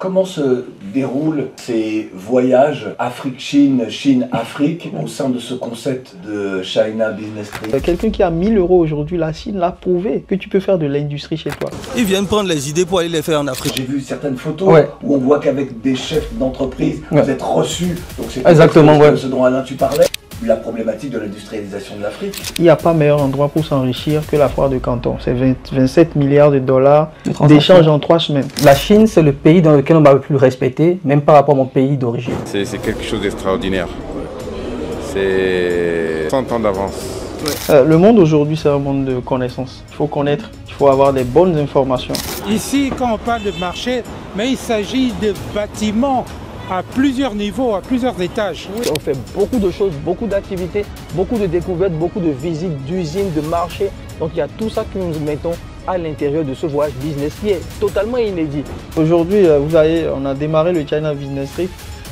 Comment se déroulent ces voyages Afrique-Chine, Chine-Afrique au sein de ce concept de China Business Trip? Quelqu'un qui a 1000 € aujourd'hui, la Chine l'a prouvé que tu peux faire de l'industrie chez toi. Ils viennent prendre les idées pour aller les faire en Afrique. J'ai vu certaines photos où on voit qu'avec des chefs d'entreprise, vous êtes reçus. Donc c'est exactement ce dont Alain tu parlais. La problématique de l'industrialisation de l'Afrique. Il n'y a pas meilleur endroit pour s'enrichir que la foire de Canton. C'est 27 milliards de dollars d'échanges en 3 semaines. La Chine, c'est le pays dans lequel on m'a le plus respecté, même par rapport à mon pays d'origine. C'est quelque chose d'extraordinaire. C'est 100 ans d'avance. Le monde aujourd'hui, c'est un monde de connaissances. Il faut connaître, il faut avoir des bonnes informations. Ici, quand on parle de marché, mais il s'agit de bâtiments à plusieurs niveaux, à plusieurs étages. On fait beaucoup de choses, beaucoup d'activités, beaucoup de découvertes, beaucoup de visites d'usines, de marchés. Donc il y a tout ça que nous mettons à l'intérieur de ce voyage business qui est totalement inédit. Aujourd'hui, vous voyez, on a démarré le China Business Trip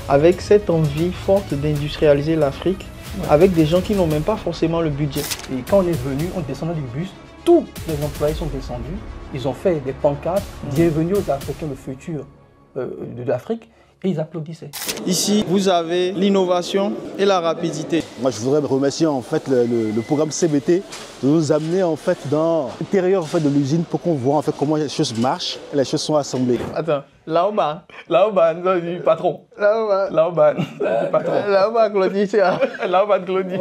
avec cette envie forte d'industrialiser l'Afrique, avec des gens qui n'ont même pas forcément le budget. Et quand on est venu, on descendait du bus, tous les employés sont descendus, ils ont fait des pancartes, bienvenue aux Africains, le futur de l'Afrique. Et ils applaudissaient. Ici, vous avez l'innovation et la rapidité. Moi, je voudrais remercier en fait le programme CBT de nous amener en fait dans l'intérieur en fait, de l'usine pour qu'on voit en fait comment les choses marchent et les choses sont assemblées. Attends, Laoban, du patron. Laoban, du patron. Laoban, Claudie, c'est Laoban, Claudie.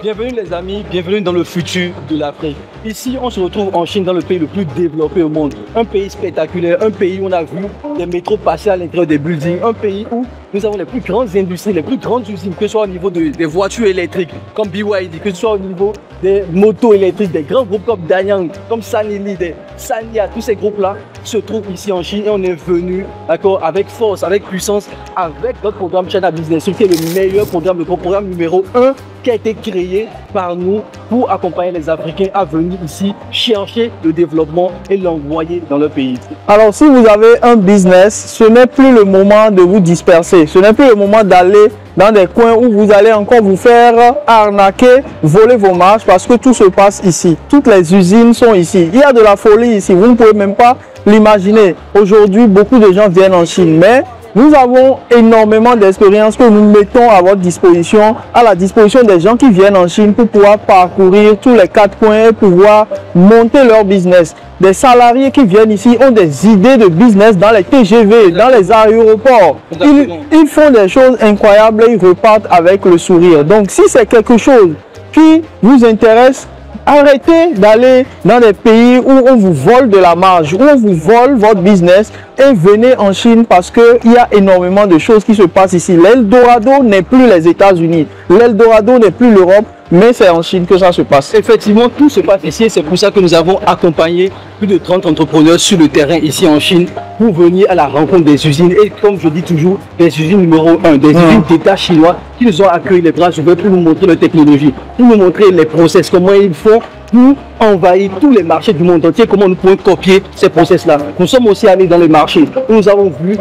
Bienvenue les amis, bienvenue dans le futur de l'Afrique. Ici, on se retrouve en Chine, dans le pays le plus développé au monde. Un pays spectaculaire, un pays où on a vu des métros passer à l'intérieur des buildings. Un pays où nous avons les plus grandes industries, les plus grandes usines, que ce soit au niveau des voitures électriques, comme BYD, que ce soit au niveau des motos électriques, des grands groupes comme Danyang, comme Sanili, Sanya, tous ces groupes-là se trouvent ici en Chine et on est venu avec force, avec puissance, avec notre programme China Business, qui est le meilleur programme, le programme numéro 1 qui a été créé par nous pour accompagner les Africains à venir ici chercher le développement et l'envoyer dans leur pays. Alors si vous avez un business, ce n'est plus le moment de vous disperser, ce n'est plus le moment d'aller dans des coins où vous allez encore vous faire arnaquer, voler vos marges parce que tout se passe ici. Toutes les usines sont ici. Il y a de la folie ici, vous ne pouvez même pas l'imaginer. Aujourd'hui, beaucoup de gens viennent en Chine, mais nous avons énormément d'expérience que nous mettons à votre disposition, à la disposition des gens qui viennent en Chine pour pouvoir parcourir tous les 4 coins et pouvoir monter leur business. Des salariés qui viennent ici ont des idées de business dans les TGV, dans les aéroports. Ils font des choses incroyables et ils repartent avec le sourire. Donc si c'est quelque chose qui vous intéresse, arrêtez d'aller dans des pays où on vous vole de la marge, où on vous vole votre business et venez en Chine parce qu'il y a énormément de choses qui se passent ici. L'Eldorado n'est plus les États-Unis, l'Eldorado n'est plus l'Europe, mais c'est en Chine que ça se passe. Effectivement, tout se passe ici et c'est pour ça que nous avons accompagné plus de 30 entrepreneurs sur le terrain ici en Chine pour venir à la rencontre des usines. Et comme je dis toujours, des usines numéro 1, des usines d'État chinois qui nous ont accueilli les bras ouverts pour nous montrer leur technologie, pour nous montrer les process, comment ils font pour envahir tous les marchés du monde entier, comment nous pouvons copier ces process-là. Nous sommes aussi allés dans les marchés, nous avons vu,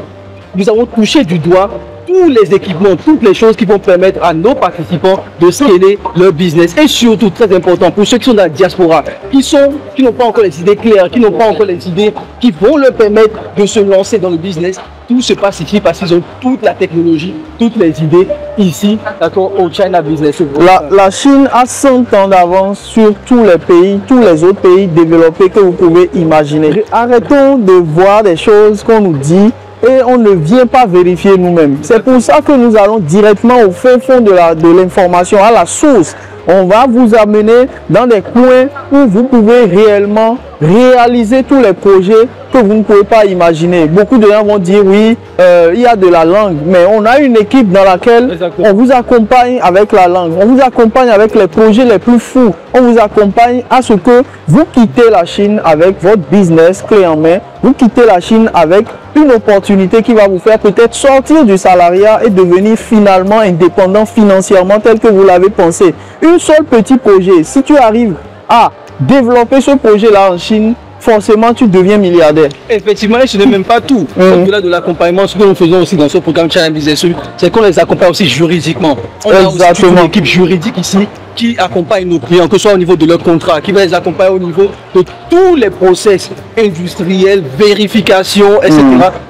nous avons touché du doigt tous les équipements, toutes les choses qui vont permettre à nos participants de scaler leur business. Et surtout, très important, pour ceux qui sont dans la diaspora, qui n'ont pas encore les idées claires, qui n'ont pas encore les idées qui vont leur permettre de se lancer dans le business, tout se passe ici parce qu'ils ont toute la technologie, toutes les idées ici, au China Business. La Chine a 100 ans d'avance sur tous les pays, tous les autres pays développés que vous pouvez imaginer. Arrêtons de voir des choses qu'on nous dit et on ne vient pas vérifier nous-mêmes. C'est pour ça que nous allons directement au fin fond de l'information, à la source. On va vous amener dans des coins où vous pouvez réellement réaliser tous les projets que vous ne pouvez pas imaginer. Beaucoup de gens vont dire oui, il y a de la langue, mais on a une équipe dans laquelle on vous accompagne avec la langue, on vous accompagne avec les projets les plus fous, on vous accompagne à ce que vous quittez la Chine avec votre business clé en main, vous quittez la Chine avec une opportunité qui va vous faire peut-être sortir du salariat et devenir finalement indépendant financièrement tel que vous l'avez pensé. Un seul petit projet, si tu arrives à développer ce projet-là en Chine, forcément tu deviens milliardaire. Effectivement, et ce n'est même pas tout. Au-delà de l'accompagnement, ce que nous faisons aussi dans ce programme China Business, c'est qu'on les accompagne aussi juridiquement. On a aussi une équipe juridique ici qui accompagne nos clients, que ce soit au niveau de leur contrat, qui va les accompagner au niveau de tous les process industriels, vérification, etc.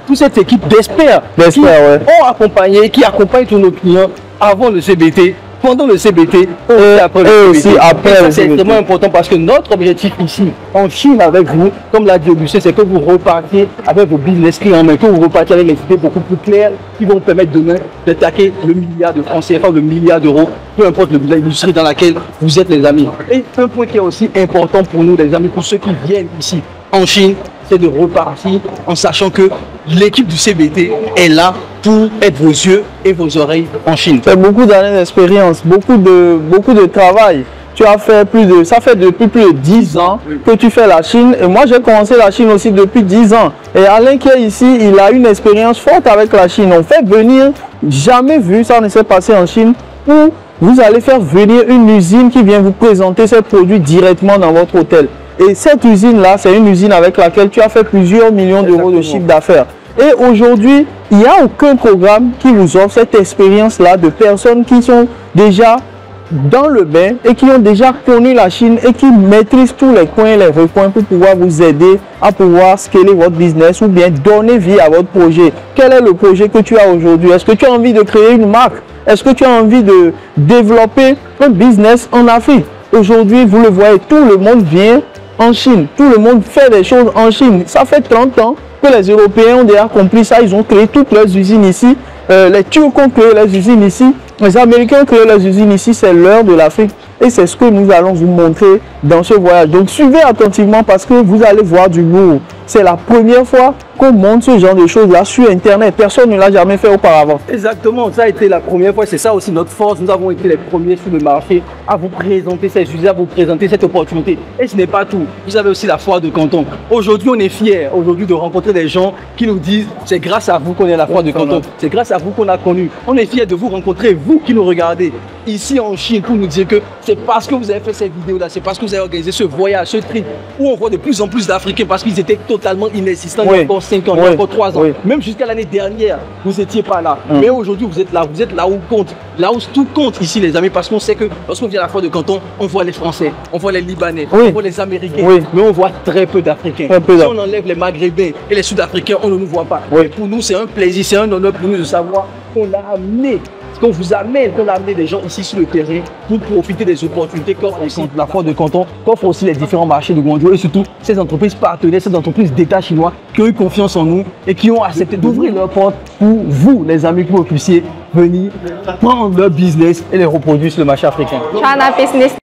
Toute cette équipe d'experts qui ont accompagné, qui accompagnent tous nos clients avant le CBT, pendant le CBT et après le CBT. C'est extrêmement important parce que notre objectif ici, en Chine avec vous, comme l'a dit Augustin, c'est que vous repartiez avec vos business clients en main, que vous repartiez avec les idées beaucoup plus claires qui vont permettre demain d'attaquer le milliard de francs CFA, le milliard d'euros, peu importe l'industrie dans laquelle vous êtes les amis. Et un point qui est aussi important pour nous les amis, pour ceux qui viennent ici en Chine, c'est de repartir en sachant que l'équipe du CBT est là pour être vos yeux et vos oreilles en Chine. C'est beaucoup d'années d'expérience, beaucoup de travail. Tu as fait ça fait depuis plus de 10 ans que tu fais la Chine. Et moi, j'ai commencé la Chine aussi depuis 10 ans. Et Alain qui est ici, il a une expérience forte avec la Chine. On fait venir, jamais vu, ça ne s'est passé en Chine, où vous allez faire venir une usine qui vient vous présenter ses produits directement dans votre hôtel. Et cette usine-là, c'est une usine avec laquelle tu as fait plusieurs millions d'euros de chiffre d'affaires. Et aujourd'hui, il n'y a aucun programme qui vous offre cette expérience-là de personnes qui sont déjà dans le bain et qui ont déjà connu la Chine et qui maîtrisent tous les coins et les recoins pour pouvoir vous aider à pouvoir scaler votre business ou bien donner vie à votre projet. Quel est le projet que tu as aujourd'hui? Est-ce que tu as envie de créer une marque? Est-ce que tu as envie de développer un business en Afrique? Aujourd'hui, vous le voyez, tout le monde vient en Chine. Tout le monde fait des choses en Chine. Ça fait 30 ans que les Européens ont déjà compris ça. Ils ont créé toutes leurs usines ici. Les Turcs ont créé leurs usines ici. Les Américains ont créé leurs usines ici. C'est l'heure de l'Afrique. Et c'est ce que nous allons vous montrer dans ce voyage. Donc suivez attentivement parce que vous allez voir du lourd. C'est la première fois qu'on montre ce genre de choses là sur Internet. Personne ne l'a jamais fait auparavant. Exactement, ça a été la première fois. C'est ça aussi notre force. Nous avons été les premiers sur le marché à vous présenter ces sujets, à vous présenter cette opportunité. Et ce n'est pas tout. Vous avez aussi la foire de Canton. Aujourd'hui, on est fiers de rencontrer des gens qui nous disent c'est grâce à vous qu'on est à la foire de Canton. C'est grâce à vous qu'on a connu. On est fiers de vous rencontrer, vous qui nous regardez ici en Chine, pour nous dire que c'est parce que vous avez fait cette vidéo-là, c'est parce que vous avez organisé ce voyage, ce trip, où on voit de plus en plus d'Africains parce qu'ils étaient totalement inexistants il y a encore 5 ans, il y a encore 3 ans. Même jusqu'à l'année dernière, vous n'étiez pas là. Mais aujourd'hui, vous êtes là où compte, là où tout compte ici, les amis, parce qu'on sait que lorsqu'on vient à la foire de Canton, on voit les Français, on voit les Libanais, on voit les Américains, mais on voit très peu d'Africains. Si on enlève les Maghrébins et les Sud-Africains, on ne nous voit pas. Et pour nous, c'est un plaisir, c'est un honneur pour nous de savoir qu'on a amené. Qu'on vous amène, qu'on a amené des gens ici sur le terrain pour profiter des opportunités qu'offre la foire de Canton, qu'offrent aussi les différents marchés de Guangzhou et surtout ces entreprises partenaires, ces entreprises d'État chinois qui ont eu confiance en nous et qui ont accepté d'ouvrir leurs portes pour vous, les amis, pour que vous puissiez venir prendre leur business et les reproduire sur le marché africain. China Business.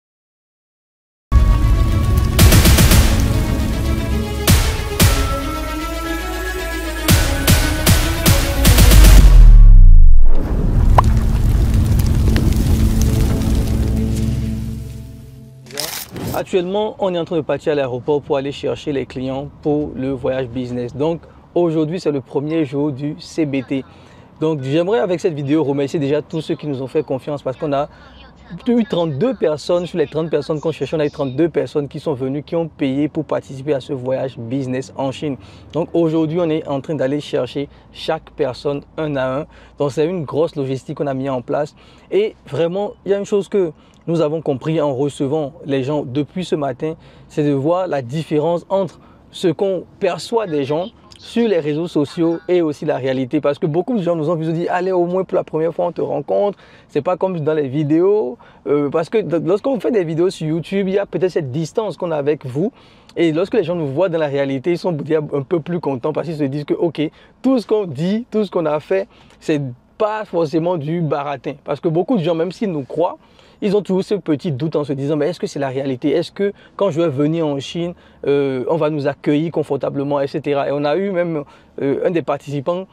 Actuellement, on est en train de partir à l'aéroport pour aller chercher les clients pour le voyage business. Donc aujourd'hui, c'est le premier jour du CBT. Donc j'aimerais avec cette vidéo remercier déjà tous ceux qui nous ont fait confiance parce qu'on a eu 32 personnes, sur les 30 personnes qu'on cherchait, on a eu 32 personnes qui sont venues, qui ont payé pour participer à ce voyage business en Chine. Donc aujourd'hui, on est en train d'aller chercher chaque personne un à un. Donc c'est une grosse logistique qu'on a mis en place. Et vraiment, il y a une chose que nous avons compris en recevant les gens depuis ce matin, c'est de voir la différence entre ce qu'on perçoit des gens sur les réseaux sociaux et aussi la réalité. Parce que beaucoup de gens nous ont dit, allez, au moins pour la première fois on te rencontre. C'est pas comme dans les vidéos. Parce que lorsqu'on fait des vidéos sur YouTube, il y a peut-être cette distance qu'on a avec vous. Et lorsque les gens nous voient dans la réalité, ils sont un peu plus contents parce qu'ils se disent que, ok, tout ce qu'on dit, tout ce qu'on a fait, c'est pas forcément du baratin. Parce que beaucoup de gens, même s'ils nous croient, ils ont toujours ce petit doute en se disant, mais est-ce que c'est la réalité? Est-ce que quand je vais venir en Chine, on va nous accueillir confortablement, etc. Et on a eu même un des participants,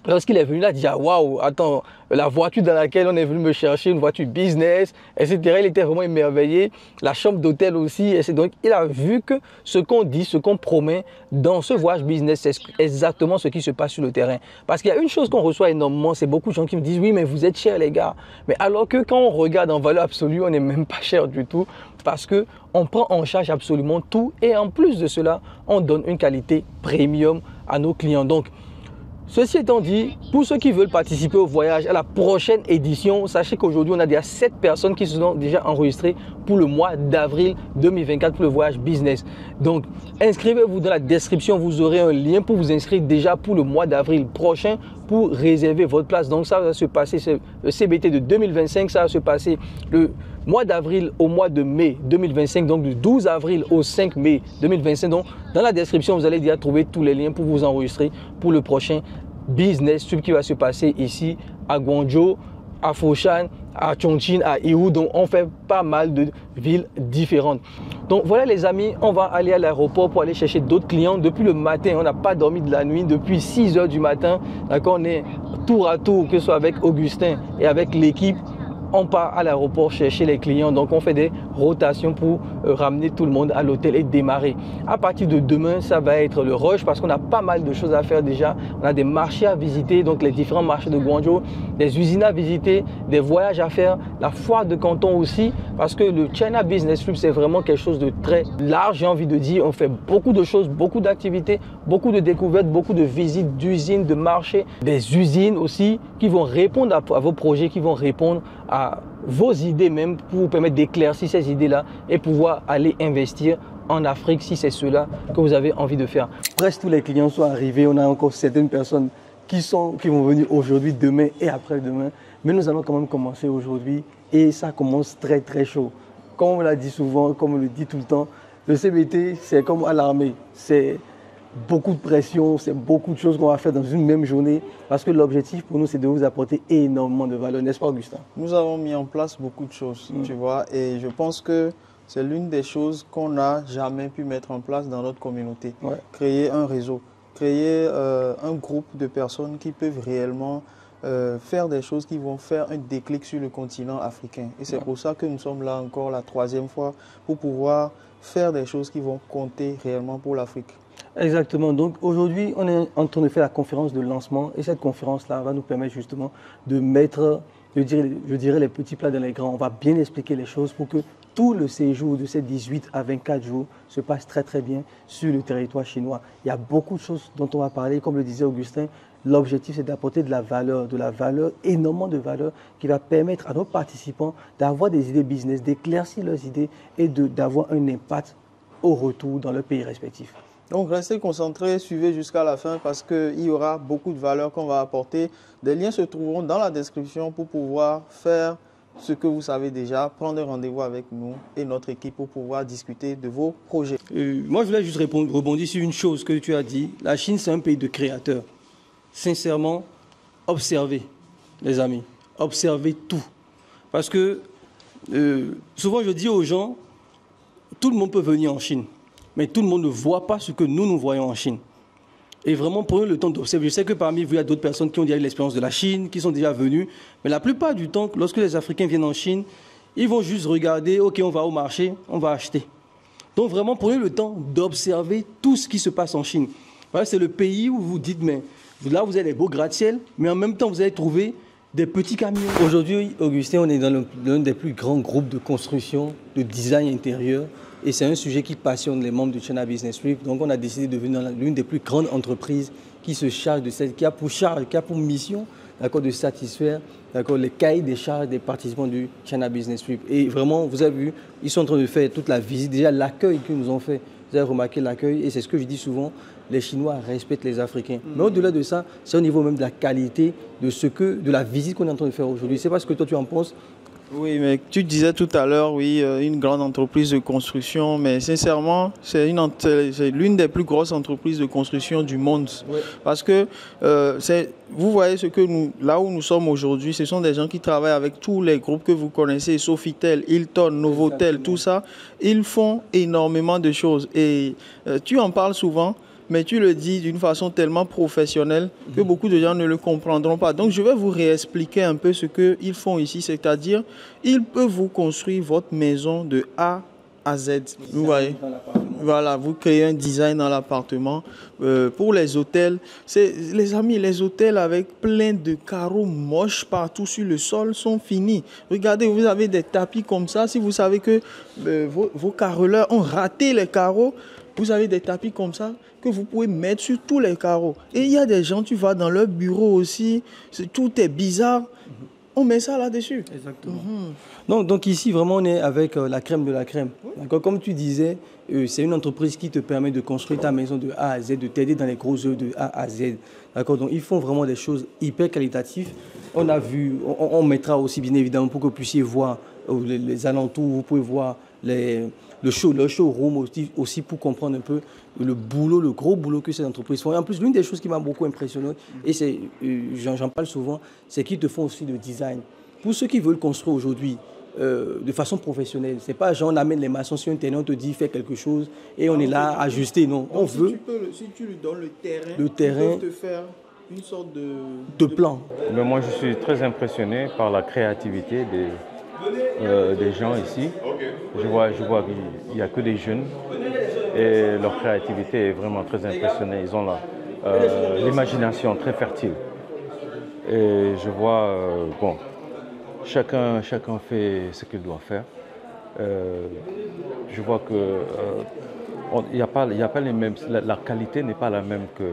lorsqu'il est venu là, il a dit, ah, waouh, attends, la voiture dans laquelle on est venu me chercher, une voiture business, etc. Il était vraiment émerveillé. La chambre d'hôtel aussi. Et donc, il a vu que ce qu'on dit, ce qu'on promet dans ce voyage business, c'est exactement ce qui se passe sur le terrain. Parce qu'il y a une chose qu'on reçoit énormément, c'est beaucoup de gens qui me disent, oui, mais vous êtes chers, les gars. Mais alors que quand on regarde en valeur absolue, on n'est même pas cher du tout. Parce qu'on prend en charge absolument tout. Et en plus de cela, on donne une qualité premium à nos clients. Donc, Ceci étant dit, pour ceux qui veulent participer au voyage à la prochaine édition, sachez qu'aujourd'hui, on a déjà 7 personnes qui se sont déjà enregistrées pour le mois d'avril 2024 pour le voyage business. Donc, inscrivez-vous dans la description, vous aurez un lien pour vous inscrire déjà pour le mois d'avril prochain pour réserver votre place. Donc, ça va se passer, le CBT de 2025, ça va se passer le mois d'avril au mois de mai 2025, donc du 12 avril au 5 mai 2025. Donc, dans la description, vous allez déjà trouver tous les liens pour vous enregistrer pour le prochain business trip qui va se passer ici à Guangzhou, à Foshan, à Chongqing, à Yiwu. Donc, on fait pas mal de villes différentes. Donc, voilà les amis, on va aller à l'aéroport pour aller chercher d'autres clients. Depuis le matin, on n'a pas dormi de la nuit. Depuis 6 h du matin, d'accord, on est tour à tour, que ce soit avec Augustin et avec l'équipe. On part à l'aéroport chercher les clients, donc on fait des rotations pour ramener tout le monde à l'hôtel et démarrer. À partir de demain, ça va être le rush parce qu'on a pas mal de choses à faire déjà. On a des marchés à visiter, donc les différents marchés de Guangzhou, des usines à visiter, des voyages à faire, la foire de Canton aussi, parce que le China Business Trip, c'est vraiment quelque chose de très large, j'ai envie de dire. On fait beaucoup de choses, beaucoup d'activités, beaucoup de découvertes, beaucoup de visites d'usines, de marchés, des usines aussi qui vont répondre à vos projets, qui vont répondre à vos idées même pour vous permettre d'éclaircir ces idées-là et pouvoir aller investir en Afrique si c'est cela que vous avez envie de faire. Presque tous les clients sont arrivés. On a encore certaines personnes qui vont venir aujourd'hui, demain et après-demain. Mais nous allons quand même commencer aujourd'hui et ça commence très très chaud. Comme on l'a dit souvent, comme on le dit tout le temps, le CBT c'est comme à l'armée. C'est beaucoup de pression, c'est beaucoup de choses qu'on va faire dans une même journée parce que l'objectif pour nous c'est de vous apporter énormément de valeur, n'est-ce pas Augustin? Nous avons mis en place beaucoup de choses, tu vois, et je pense que c'est l'une des choses qu'on n'a jamais pu mettre en place dans notre communauté. Ouais. Créer un réseau, créer un groupe de personnes qui peuvent réellement faire des choses qui vont faire un déclic sur le continent africain. Et c'est pour ça que nous sommes là encore la 3e fois pour pouvoir faire des choses qui vont compter réellement pour l'Afrique. Exactement. Donc aujourd'hui, on est en train de faire la conférence de lancement et cette conférence-là va nous permettre justement de mettre, je dirais, les petits plats dans les grands. On va bien expliquer les choses pour que tout le séjour de ces 18 à 24 jours se passe très très bien sur le territoire chinois. Il y a beaucoup de choses dont on va parler. Comme le disait Augustin, l'objectif c'est d'apporter de la valeur, énormément de valeur qui va permettre à nos participants d'avoir des idées business, d'éclaircir leurs idées et d'avoir un impact au retour dans leur pays respectif. Donc, restez concentrés, suivez jusqu'à la fin parce qu'il y aura beaucoup de valeurs qu'on va apporter. Des liens se trouveront dans la description pour pouvoir faire ce que vous savez déjà, prendre rendez-vous avec nous et notre équipe pour pouvoir discuter de vos projets. Moi, je voulais juste rebondir sur une chose que tu as dit. La Chine, c'est un pays de créateurs. Sincèrement, observez, les amis. Observez tout. Parce que souvent, je dis aux gens, tout le monde peut venir en Chine. Mais tout le monde ne voit pas ce que nous voyons en Chine. Et vraiment, prenez le temps d'observer. Je sais que parmi vous, il y a d'autres personnes qui ont déjà eu l'expérience de la Chine, qui sont déjà venues. Mais la plupart du temps, lorsque les Africains viennent en Chine, ils vont juste regarder, ok, on va au marché, on va acheter. Donc vraiment, prenez le temps d'observer tout ce qui se passe en Chine. Voilà, c'est le pays où vous dites, mais là, vous avez des beaux gratte-ciel, mais en même temps, vous allez trouver des petits camions. Aujourd'hui, Augustin, on est dans l'un des plus grands groupes de construction, de design intérieur. Et c'est un sujet qui passionne les membres du China Business Trip. Donc, on a décidé de devenir l'une des plus grandes entreprises qui se charge de cette, qui a pour mission, d'accord, de satisfaire, d'accord, les cahiers des charges des participants du China Business Trip. Et vraiment, vous avez vu, ils sont en train de faire toute la visite. Déjà, l'accueil qu'ils nous ont fait, vous avez remarqué l'accueil. Et c'est ce que je dis souvent, les Chinois respectent les Africains. Mais au-delà de ça, c'est au niveau même de la qualité de la visite qu'on est en train de faire aujourd'hui. Je ne sais pas ce que toi tu en penses. Oui, mais tu disais tout à l'heure, oui, une grande entreprise de construction, mais sincèrement, c'est l'une des plus grosses entreprises de construction du monde. Oui. Parce que vous voyez là où nous sommes aujourd'hui, ce sont des gens qui travaillent avec tous les groupes que vous connaissez, Sofitel, Hilton, Novotel, tout ça. Ils font énormément de choses et tu en parles souvent. Mais tu le dis d'une façon tellement professionnelle que beaucoup de gens ne le comprendront pas. Donc, je vais vous réexpliquer un peu ce qu'ils font ici. C'est-à-dire, ils peuvent vous construire votre maison de A à Z. Vous voyez? Voilà, vous créez un design dans l'appartement. Pour les hôtels, les amis, les hôtels avec plein de carreaux moches partout sur le sol sont finis. Regardez, vous avez des tapis comme ça. Si vous savez que vos carreleurs ont raté les carreaux, Vous avez des tapis comme ça que vous pouvez mettre sur tous les carreaux. Et il y a des gens, tu vas dans leur bureau aussi, tout est bizarre. On met ça là-dessus. Exactement. Donc ici, vraiment, on est avec la crème de la crème. Comme tu disais, c'est une entreprise qui te permet de construire ta maison de A à Z, de t'aider dans les gros œuvres de A à Z. Donc ils font vraiment des choses hyper qualitatives. On a vu, on mettra aussi bien évidemment pour que vous puissiez voir les alentours, vous pouvez voir le showroom aussi pour comprendre un peu le boulot, le gros boulot que ces entreprises font. Et en plus, l'une des choses qui m'a beaucoup impressionné, et j'en parle souvent, c'est qu'ils te font aussi le design. Pour ceux qui veulent construire aujourd'hui de façon professionnelle, c'est pas genre on amène les maçons sur un terrain, on te dit fais quelque chose et on est là à ajuster. Non, on veut. Si tu lui donnes le terrain, ils peuvent te faire une sorte de plan. Mais moi, je suis très impressionné par la créativité des gens ici. Je vois qu'il n'y a que des jeunes et leur créativité est vraiment très impressionnante. Ils ont l'imagination très fertile. Et je vois, bon, chacun fait ce qu'il doit faire. Je vois que y a pas les mêmes, la qualité n'est pas la même que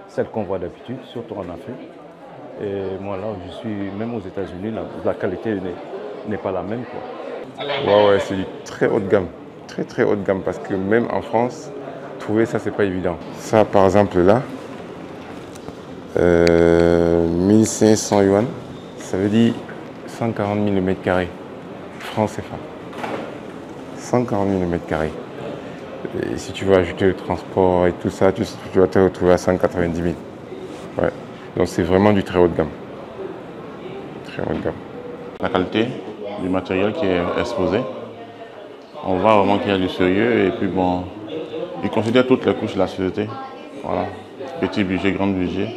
celle qu'on voit d'habitude, surtout en Afrique. Et moi là, je suis même aux États-Unis, la qualité n'est pas la même, quoi. Ouais, c'est du très haut de gamme. Très haut de gamme parce que même en France, trouver ça, c'est pas évident. Ça, par exemple, là, 1500 yuan, ça veut dire 140 000 m², francs CFA. 140 000 m². Et si tu veux ajouter le transport et tout ça, tu vas te retrouver à 190 000. Ouais. Donc c'est vraiment du très haut de gamme. Très haut de gamme. La qualité du matériel qui est exposé, on voit vraiment qu'il y a du sérieux et puis bon, ils considèrent toutes les couches de la société. Voilà. Petit budget, grand budget,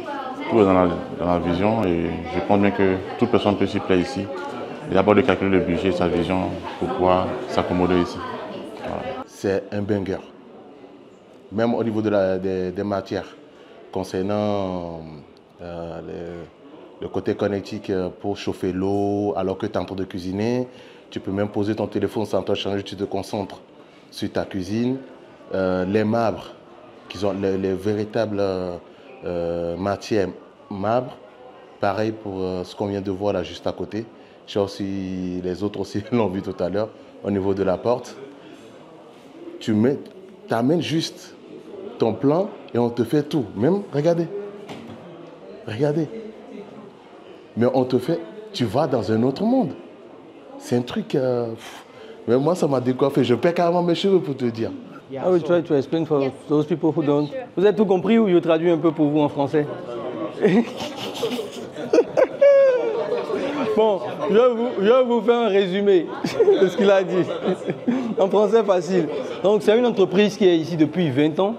tout est dans la vision et je pense bien que toute personne peut s'y plaire ici. Et d'abord de calculer le budget et sa vision pour pouvoir s'accommoder ici. Voilà. C'est un banger. Même au niveau des matières, concernant le côté connectique pour chauffer l'eau alors que tu es en train de cuisiner. Tu peux même poser ton téléphone sans te changer, tu te concentres sur ta cuisine. Les marbres, qui sont les véritables matières marbre. Pareil pour ce qu'on vient de voir là juste à côté. Je sais aussi, les autres aussi l'ont vu tout à l'heure, au niveau de la porte. Tu amènes juste ton plan et on te fait tout. Même, regardez. Mais on te fait, tu vas dans un autre monde. C'est un truc, mais moi ça m'a décoiffé. Je perds carrément mes cheveux pour te dire. I will try to explain for those people who don't. Vous avez tout compris ou je traduis un peu pour vous en français? Bon, je vais vous faire un résumé de ce qu'il a dit. En français facile. Donc c'est une entreprise qui est ici depuis 20 ans.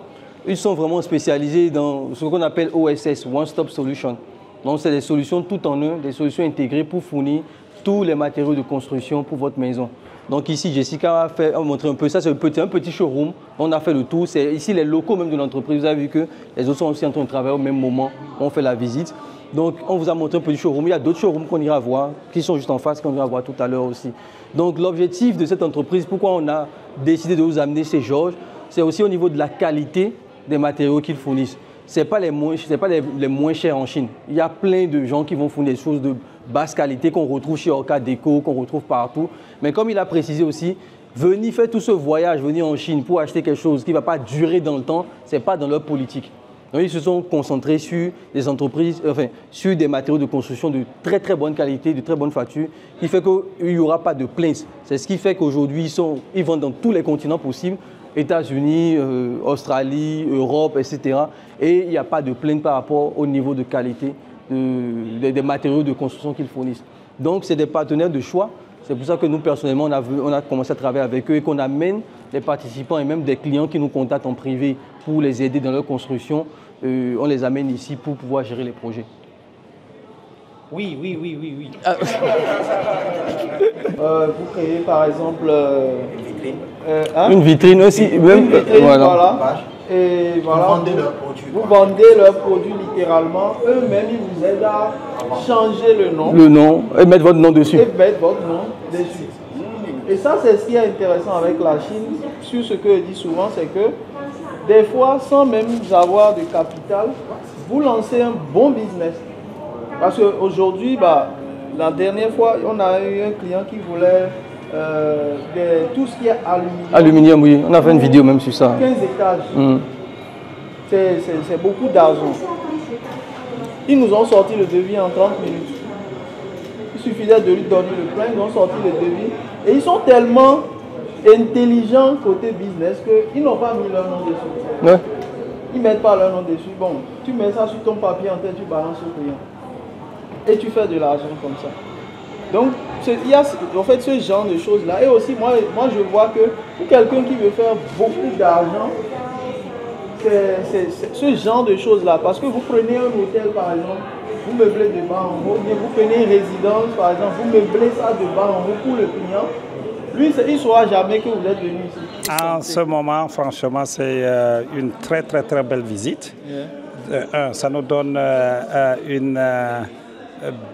Ils sont vraiment spécialisés dans ce qu'on appelle OSS, One Stop Solution. Donc c'est des solutions tout en un, des solutions intégrées pour fournir tous les matériaux de construction pour votre maison. Donc ici, Jessica a montré un peu ça, c'est un petit showroom. On a fait le tour, c'est ici les locaux même de l'entreprise. Vous avez vu que les autres sont aussi en train de travailler au même moment. On fait la visite. Donc on vous a montré un petit showroom. Il y a d'autres showrooms qu'on ira voir, qui sont juste en face, qu'on ira voir tout à l'heure aussi. Donc l'objectif de cette entreprise, pourquoi on a décidé de vous amener chez Georges, c'est aussi au niveau de la qualité des matériaux qu'ils fournissent. Ce n'est pas les moins chers en Chine. Il y a plein de gens qui vont fournir des choses de basse qualité qu'on retrouve chez Orca Déco, qu'on retrouve partout. Mais comme il a précisé aussi, venir faire tout ce voyage, venir en Chine pour acheter quelque chose qui ne va pas durer dans le temps, ce n'est pas dans leur politique. Donc, ils se sont concentrés sur des entreprises, enfin, sur des matériaux de construction de très très bonne qualité, de très bonne facture, qui fait qu'il n'y aura pas de plaintes. C'est ce qui fait qu'aujourd'hui, ils vendent dans tous les continents possibles, États-Unis, Australie, Europe, etc. Et il n'y a pas de plainte par rapport au niveau de qualité des matériaux de construction qu'ils fournissent. Donc, c'est des partenaires de choix. C'est pour ça que nous, personnellement, on a commencé à travailler avec eux et qu'on amène les participants et même des clients qui nous contactent en privé pour les aider dans leur construction. On les amène ici pour pouvoir gérer les projets. Oui. Vous créez par exemple une vitrine aussi. Une vitrine, voilà. Et voilà, vous vendez leurs produits littéralement. Eux-mêmes, ils vous aident à changer le nom. Et mettre votre nom dessus. Et ça, c'est ce qui est intéressant avec la Chine. Sur ce que je dis souvent, c'est que des fois, sans même avoir de capital, vous lancez un bon business. Parce qu'aujourd'hui, la dernière fois, on a eu un client qui voulait tout ce qui est aluminium. Aluminium, oui. On a fait une vidéo même sur ça. 15 étages. C'est beaucoup d'argent. Ils nous ont sorti le devis en 30 minutes. Il suffisait de lui donner le plan, ils ont sorti le devis. Et ils sont tellement intelligents côté business qu'ils n'ont pas mis leur nom dessus. Ouais. Ils ne mettent pas leur nom dessus. Bon, tu mets ça sur ton papier en tête, tu balances au client. Et tu fais de l'argent comme ça. Donc, il y a en fait ce genre de choses-là. Et aussi, moi je vois que pour quelqu'un qui veut faire beaucoup d'argent, c'est ce genre de choses-là. Parce que vous prenez un hôtel, par exemple, vous meublez de bas en haut, bien vous prenez une résidence, par exemple, vous meublez ça de bas en haut pour le client. Lui, il ne saura jamais que vous êtes venu ici. En ce moment, franchement, c'est une très belle visite. Yeah. Ça nous donne une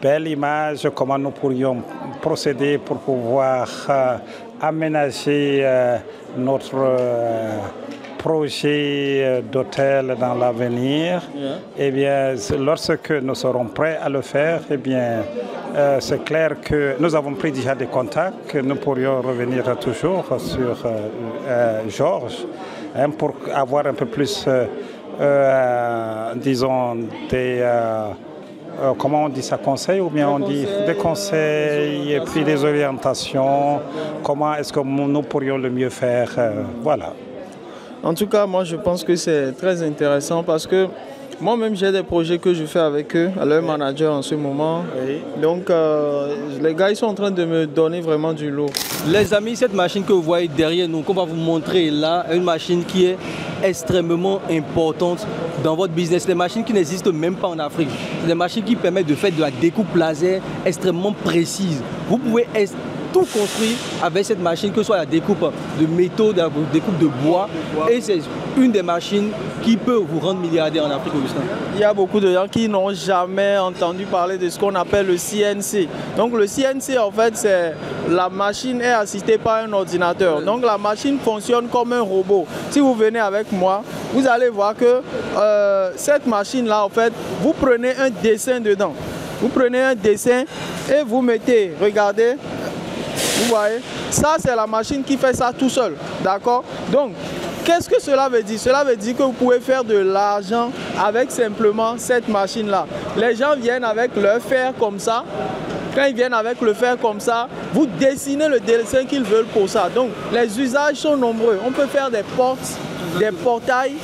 belle image, comment nous pourrions procéder pour pouvoir aménager notre projet d'hôtel dans l'avenir. Yeah. Eh bien, lorsque nous serons prêts à le faire, eh bien, c'est clair que nous avons pris déjà des contacts, que nous pourrions revenir toujours sur Georges pour avoir un peu plus, disons, des... comment on dit ça, conseils ou bien on dit des conseils et puis des orientations, comment est-ce que nous pourrions le mieux faire, voilà. En tout cas, moi je pense que c'est très intéressant parce que moi-même j'ai des projets que je fais avec eux, à leur manager en ce moment. Oui. Donc les gars ils sont en train de me donner vraiment du lot. Les amis, cette machine que vous voyez derrière nous, qu'on va vous montrer là, est une machine qui est extrêmement importante dans votre business. C'est des machines qui n'existent même pas en Afrique. C'est des machines qui permettent de faire de la découpe laser extrêmement précise. Vous pouvez tout construire avec cette machine, que ce soit la découpe de métaux, la découpe de bois. Et c'est une des machines qui peut vous rendre milliardaire en Afrique, Augustin. Il y a beaucoup de gens qui n'ont jamais entendu parler de ce qu'on appelle le CNC. Donc le CNC, en fait, c'est la machine est assistée par un ordinateur. Donc la machine fonctionne comme un robot. Si vous venez avec moi, vous allez voir que cette machine-là, en fait, vous prenez un dessin dedans. Vous prenez un dessin et vous mettez, regardez, vous voyez, ça c'est la machine qui fait ça tout seul, d'accord? Donc, qu'est-ce que cela veut dire? Cela veut dire que vous pouvez faire de l'argent avec simplement cette machine-là. Les gens viennent avec leur fer comme ça. Quand ils viennent avec le fer comme ça, vous dessinez le dessin qu'ils veulent pour ça. Donc, les usages sont nombreux. On peut faire des portes, des portails.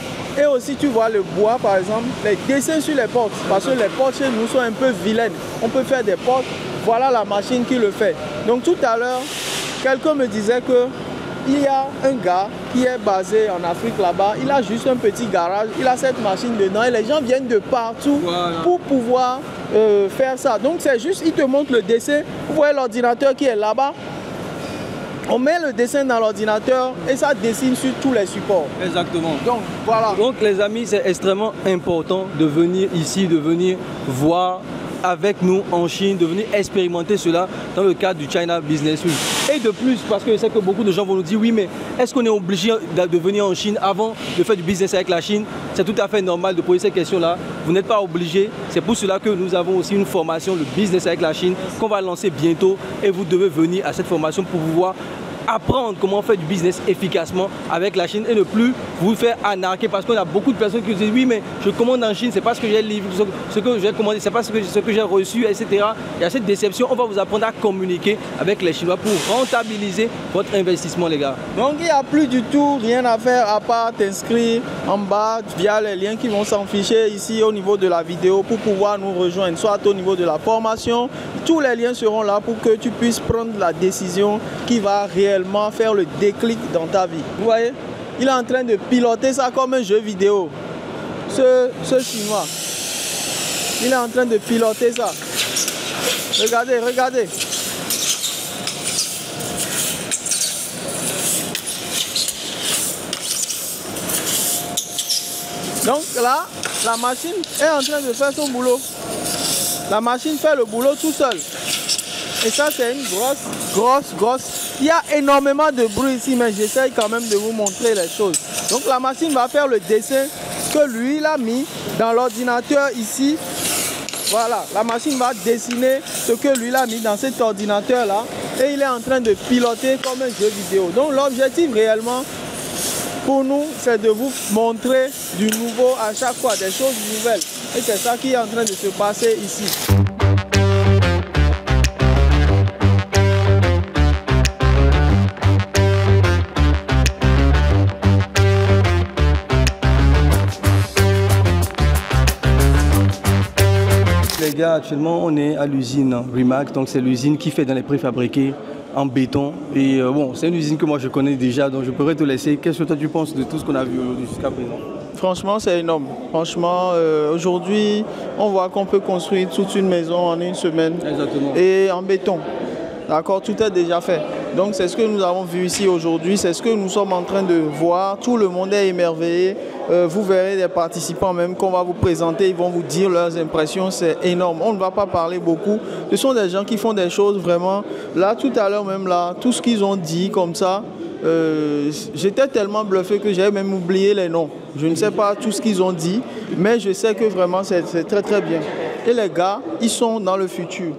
Et aussi, tu vois le bois, par exemple, les dessins sur les portes. Parce que les portes chez nous sont un peu vilaines. On peut faire des portes. Voilà la machine qui le fait. Donc tout à l'heure, quelqu'un me disait qu'il y a un gars qui est basé en Afrique là-bas. Il a juste un petit garage. Il a cette machine dedans. Et les gens viennent de partout pour pouvoir faire ça. Donc c'est juste, il te montre le dessin. Vous voyez l'ordinateur qui est là-bas. On met le dessin dans l'ordinateur et ça dessine sur tous les supports. Exactement. Donc voilà. Donc les amis, c'est extrêmement important de venir ici, de venir voir avec nous en Chine, de venir expérimenter cela dans le cadre du China Business Week. Et de plus, parce que je sais que beaucoup de gens vont nous dire, oui, mais est-ce qu'on est obligé de venir en Chine avant de faire du business avec la Chine? C'est tout à fait normal de poser ces questions-là. Vous n'êtes pas obligé. C'est pour cela que nous avons aussi une formation, le business avec la Chine, qu'on va lancer bientôt. Et vous devez venir à cette formation pour pouvoir apprendre comment faire du business efficacement avec la Chine et ne plus vous faire arnaquer, parce qu'on a beaucoup de personnes qui disent oui mais je commande en Chine, c'est pas ce que j'ai livré, ce que j'ai commandé, c'est pas ce que j'ai reçu, etc. Il y a cette déception. On va vous apprendre à communiquer avec les Chinois pour rentabiliser votre investissement, les gars. Donc il n'y a plus du tout rien à faire à part t'inscrire en bas via les liens qui vont s'afficher ici au niveau de la vidéo pour pouvoir nous rejoindre, soit au niveau de la formation. Tous les liens seront là pour que tu puisses prendre la décision qui va réellement faire le déclic dans ta vie. Vous voyez, il est en train de piloter ça comme un jeu vidéo. Ce Chinois, il est en train de piloter ça. Regardez, regardez. Donc là, la machine est en train de faire son boulot. La machine fait le boulot tout seul. Et ça, c'est une grosse. Il y a énormément de bruit ici, mais j'essaye quand même de vous montrer les choses. Donc la machine va faire le dessin que lui il a mis dans l'ordinateur ici. Voilà, la machine va dessiner ce que lui il a mis dans cet ordinateur là et il est en train de piloter comme un jeu vidéo. Donc l'objectif réellement pour nous, c'est de vous montrer du nouveau à chaque fois, des choses nouvelles. Et c'est ça qui est en train de se passer ici. Les gars, actuellement, on est à l'usine Remax, donc c'est l'usine qui fait dans les préfabriqués en béton. Et bon, c'est une usine que moi je connais déjà, donc je pourrais te laisser. Qu'est-ce que toi tu penses de tout ce qu'on a vu aujourd'hui jusqu'à présent? Franchement, c'est énorme. Franchement, aujourd'hui, on voit qu'on peut construire toute une maison en une semaine. Exactement. Et en béton. D'accord, tout est déjà fait. Donc c'est ce que nous avons vu ici aujourd'hui, c'est ce que nous sommes en train de voir. Tout le monde est émerveillé. Vous verrez des participants même qu'on va vous présenter, ils vont vous dire leurs impressions, c'est énorme. On ne va pas parler beaucoup. Ce sont des gens qui font des choses vraiment. Là, tout à l'heure même là, tout ce qu'ils ont dit comme ça, j'étais tellement bluffé que j'avais même oublié les noms. Je ne sais pas tout ce qu'ils ont dit, mais je sais que vraiment c'est très très bien. Et les gars, ils sont dans le futur.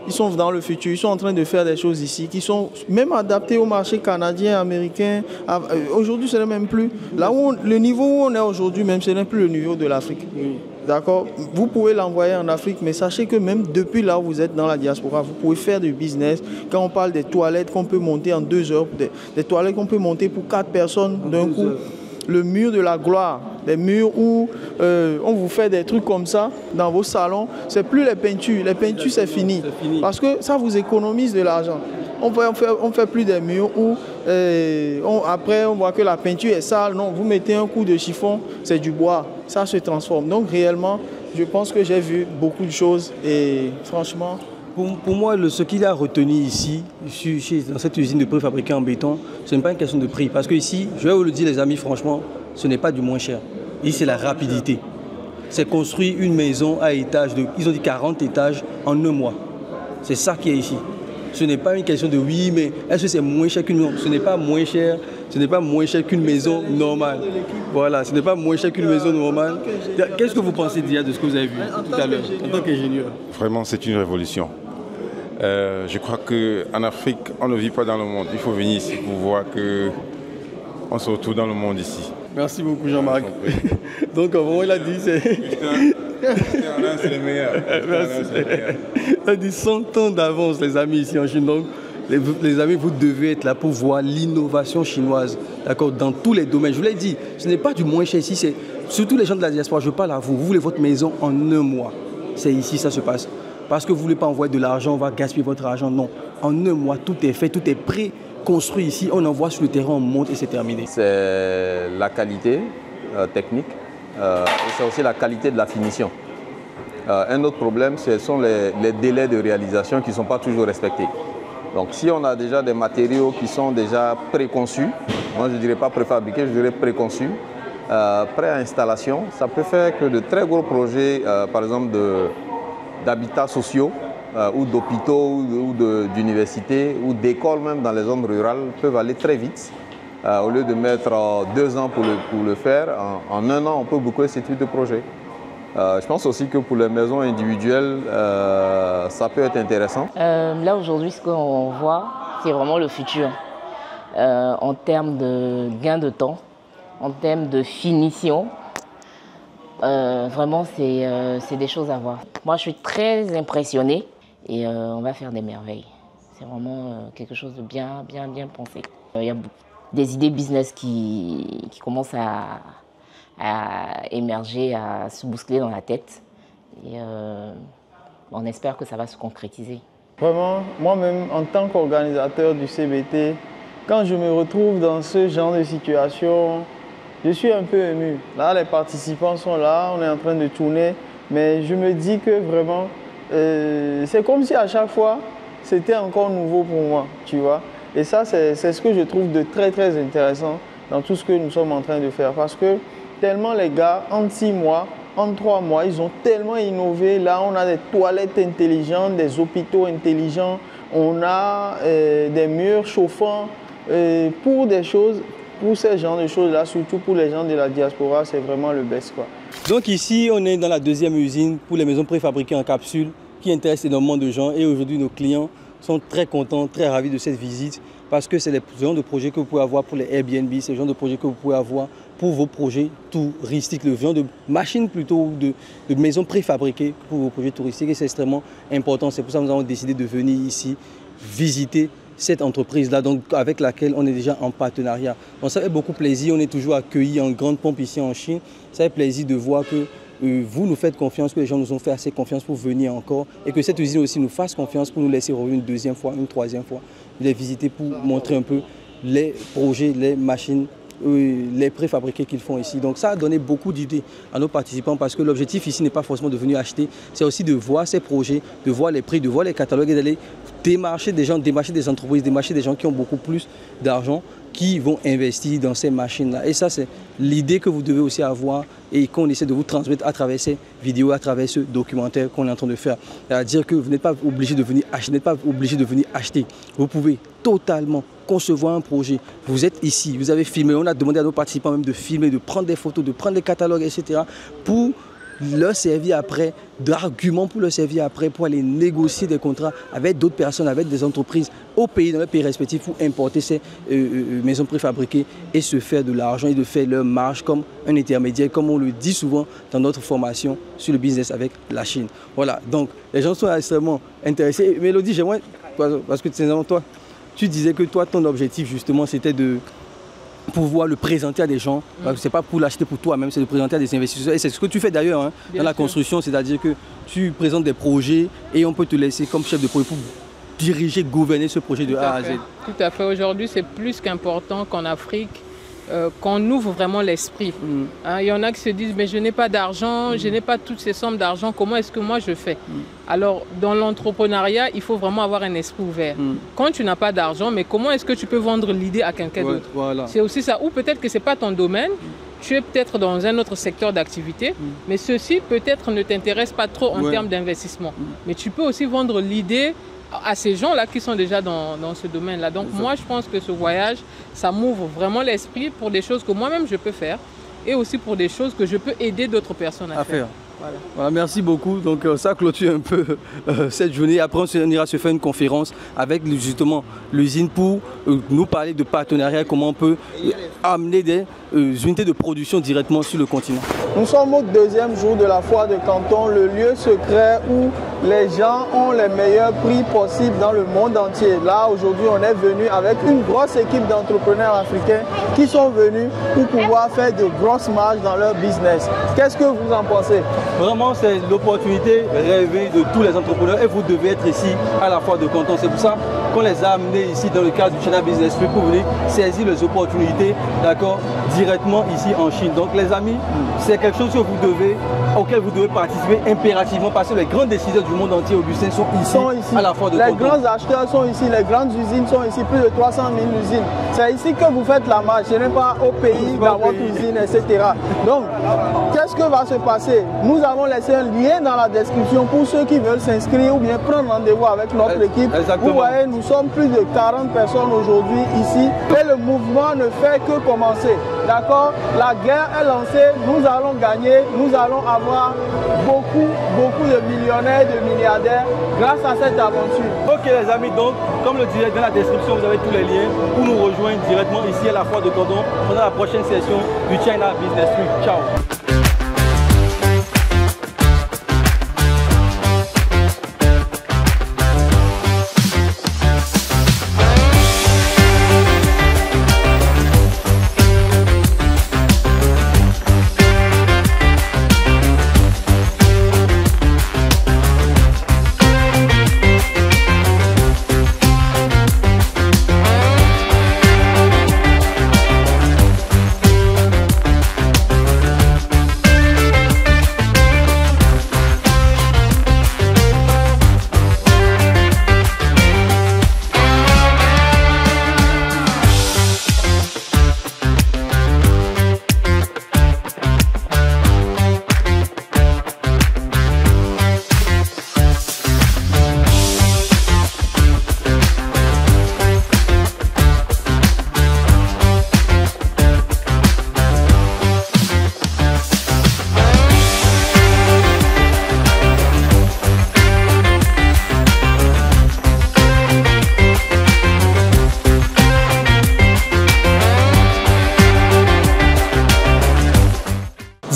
Ils sont dans le futur, ils sont en train de faire des choses ici qui sont même adaptées au marché canadien, américain. Aujourd'hui, ce n'est même plus. Là où le niveau où on est aujourd'hui, même, ce n'est plus le niveau de l'Afrique. Oui. D'accord? Vous pouvez l'envoyer en Afrique, mais sachez que même depuis là où vous êtes dans la diaspora, vous pouvez faire du business. Quand on parle des toilettes qu'on peut monter en 2 heures, des toilettes qu'on peut monter pour 4 personnes d'un coup. Le mur de la gloire, des murs où on vous fait des trucs comme ça dans vos salons, c'est plus les peintures. Les peintures, c'est fini. Parce que ça vous économise de l'argent. On fait plus des murs où après on voit que la peinture est sale. Non, vous mettez un coup de chiffon, c'est du bois. Ça se transforme. Donc réellement, je pense que j'ai vu beaucoup de choses et franchement... Pour moi, ce qu'il a retenu ici, dans cette usine de préfabriqués en béton, ce n'est pas une question de prix. Parce que ici, je vais vous le dire les amis, franchement, ce n'est pas du moins cher. Ici, c'est la rapidité. C'est construire une maison à étage ils ont dit 40 étages en 1 mois. C'est ça qui est ici. Ce n'est pas une question de oui, mais est-ce que c'est moins cher qu'une maison? Ce n'est pas moins cher. Ce n'est pas moins cher qu'une maison normale. Voilà, ce n'est pas moins cher qu'une maison normale. Qu'est-ce que vous pensez de ce que vous avez vu tout à l'heure en tant qu'ingénieur? Vraiment, c'est une révolution. Je crois qu'en Afrique, on ne vit pas dans le monde. Il faut venir ici pour voir qu'on se retrouve dans le monde ici. Merci beaucoup Jean-Marc. Donc vraiment il a dit c'est... c'est le meilleur. Il a dit 100 ans d'avance les amis ici en Chine. Donc les amis, vous devez être là pour voir l'innovation chinoise, d'accord, dans tous les domaines. Je vous l'ai dit, ce n'est pas du moins cher ici, c'est surtout les gens de la diaspora. Je parle à vous, vous voulez votre maison en 1 mois. C'est ici ça se passe. Parce que vous ne voulez pas envoyer de l'argent, on va gaspiller votre argent. Non, en 1 mois, tout est fait, tout est préconstruit ici. On envoie sur le terrain, on monte et c'est terminé. C'est la qualité technique et c'est aussi la qualité de la finition. Un autre problème, ce sont les délais de réalisation qui ne sont pas toujours respectés. Donc si on a déjà des matériaux qui sont déjà préconçus, moi je ne dirais pas préfabriqués, je dirais préconçus, prêts à installation, ça peut faire que de très gros projets, par exemple d'habitats sociaux ou d'hôpitaux ou d'universités ou d'écoles même dans les zones rurales peuvent aller très vite. Au lieu de mettre 2 ans pour le faire, en 1 an on peut boucler ce type de projet. Je pense aussi que pour les maisons individuelles, ça peut être intéressant. Là aujourd'hui, ce qu'on voit, c'est vraiment le futur. En termes de gain de temps, en termes de finition, vraiment c'est des choses à voir. Moi je suis très impressionnée et on va faire des merveilles. C'est vraiment quelque chose de bien pensé. Il y a des idées business qui commencent à émerger, à se bousculer dans la tête. Et on espère que ça va se concrétiser. Vraiment, moi-même, en tant qu'organisateur du CBT, quand je me retrouve dans ce genre de situation, je suis un peu ému. Là, les participants sont là, on est en train de tourner, mais je me dis que vraiment, c'est comme si à chaque fois, c'était encore nouveau pour moi, tu vois. Et ça, c'est ce que je trouve de très intéressant dans tout ce que nous sommes en train de faire. Parce que tellement les gars, en 6 mois, en 3 mois, ils ont tellement innové. Là, on a des toilettes intelligentes, des hôpitaux intelligents, on a des murs chauffants pour des choses pour ces genres de choses-là, surtout pour les gens de la diaspora, c'est vraiment le best, quoi. Donc ici, on est dans la deuxième usine pour les maisons préfabriquées en capsule qui intéresse énormément de gens. Et aujourd'hui, nos clients sont très contents, très ravis de cette visite parce que c'est le genre de projet que vous pouvez avoir pour les Airbnb, c'est le genre de projet que vous pouvez avoir pour vos projets touristiques, le genre de machines plutôt, de maisons préfabriquées pour vos projets touristiques. Et c'est extrêmement important. C'est pour ça que nous avons décidé de venir ici visiter cette entreprise-là, donc avec laquelle on est déjà en partenariat. Donc ça fait beaucoup plaisir, on est toujours accueillis en grande pompe ici en Chine. Ça fait plaisir de voir que vous nous faites confiance, que les gens nous ont fait assez confiance pour venir encore et que cette usine aussi nous fasse confiance pour nous laisser revenir une deuxième fois, une troisième fois, les visiter pour montrer un peu les projets, les machines, les préfabriqués qu'ils font ici. Donc ça a donné beaucoup d'idées à nos participants parce que l'objectif ici n'est pas forcément de venir acheter, c'est aussi de voir ces projets, de voir les prix, de voir les catalogues et d'aller démarcher des gens, démarcher des entreprises, démarcher des gens qui ont beaucoup plus d'argent, qui vont investir dans ces machines-là. Et ça, c'est l'idée que vous devez aussi avoir et qu'on essaie de vous transmettre à travers ces vidéos, à travers ce documentaire qu'on est en train de faire. C'est-à-dire que vous n'êtes pas obligé de venir acheter, vous n'êtes pas obligé de venir acheter. Vous pouvez totalement concevoir un projet. Vous êtes ici, vous avez filmé, on a demandé à nos participants même de filmer, de prendre des photos, de prendre des catalogues, etc. pour leur servir après d'arguments, pour leur servir après pour aller négocier des contrats avec d'autres personnes, avec des entreprises au pays, dans les pays respectifs pour importer ces maisons préfabriquées et se faire de l'argent et de faire leur marge comme un intermédiaire, comme on le dit souvent dans notre formation sur le business avec la Chine. Voilà, donc les gens sont extrêmement intéressés. Mélodie, j'aimerais, parce que toi, tu disais que toi, ton objectif justement, c'était de pouvoir le présenter à des gens. C'est pas pour l'acheter pour toi-même, c'est de présenter à des investisseurs. Et c'est ce que tu fais d'ailleurs hein, dans la construction, c'est-à-dire que tu présentes des projets et on peut te laisser comme chef de projet pour diriger, gouverner ce projet de A à Z. Tout à fait. Aujourd'hui, c'est plus qu'important qu'en Afrique, qu'on ouvre vraiment l'esprit. Il y en a qui se disent, mais je n'ai pas d'argent, je n'ai pas toutes ces sommes d'argent, comment est-ce que moi je fais? Alors, dans l'entrepreneuriat, il faut vraiment avoir un esprit ouvert. Quand tu n'as pas d'argent, mais comment est-ce que tu peux vendre l'idée à quelqu'un d'autre? Voilà. C'est aussi ça. Ou peut-être que ce n'est pas ton domaine, tu es peut-être dans un autre secteur d'activité, mais ceci peut-être ne t'intéresse pas trop en termes d'investissement. Mais tu peux aussi vendre l'idée à ces gens-là qui sont déjà dans ce domaine-là. Donc moi, je pense que ce voyage, ça m'ouvre vraiment l'esprit pour des choses que moi-même je peux faire et aussi pour des choses que je peux aider d'autres personnes à faire. Voilà, merci beaucoup. Donc ça clôture un peu cette journée. Après, on ira se faire une conférence avec justement l'usine pour nous parler de partenariat, comment on peut amener des unités de production directement sur le continent. Nous sommes au deuxième jour de la foire de Canton, le lieu secret où les gens ont les meilleurs prix possibles dans le monde entier. Là, aujourd'hui, on est venu avec une grosse équipe d'entrepreneurs africains qui sont venus pour pouvoir faire de grosses marges dans leur business. Qu'est-ce que vous en pensez? Vraiment, c'est l'opportunité rêvée de tous les entrepreneurs et vous devez être ici à la foire de Canton. C'est pour ça qu'on les a amenés ici dans le cadre du China Business Week pour venir saisir les opportunités, d'accord, directement ici en Chine. Donc les amis, c'est quelque chose que auquel vous devez participer impérativement parce que les grands décideurs du monde entier, Augustin, sont ici à la foire de Canton. Les grands acheteurs sont ici, les grandes usines sont ici, plus de 300 000 usines. C'est ici que vous faites la marche, ce n'est pas au pays, dans votre usine, etc. Donc, qu'est-ce que va se passer? Nous avons laissé un lien dans la description pour ceux qui veulent s'inscrire ou bien prendre rendez-vous avec notre équipe. Vous voyez, nous sommes plus de 40 personnes aujourd'hui ici et le mouvement ne fait que commencer. D'accord? La guerre est lancée, nous allons gagner, nous allons avoir beaucoup de millionnaires, de milliardaires grâce à cette aventure. Ok les amis, donc comme le disait dans la description, vous avez tous les liens pour nous rejoindre directement ici à la foire de Canton pendant la prochaine session du China Business Week. Ciao.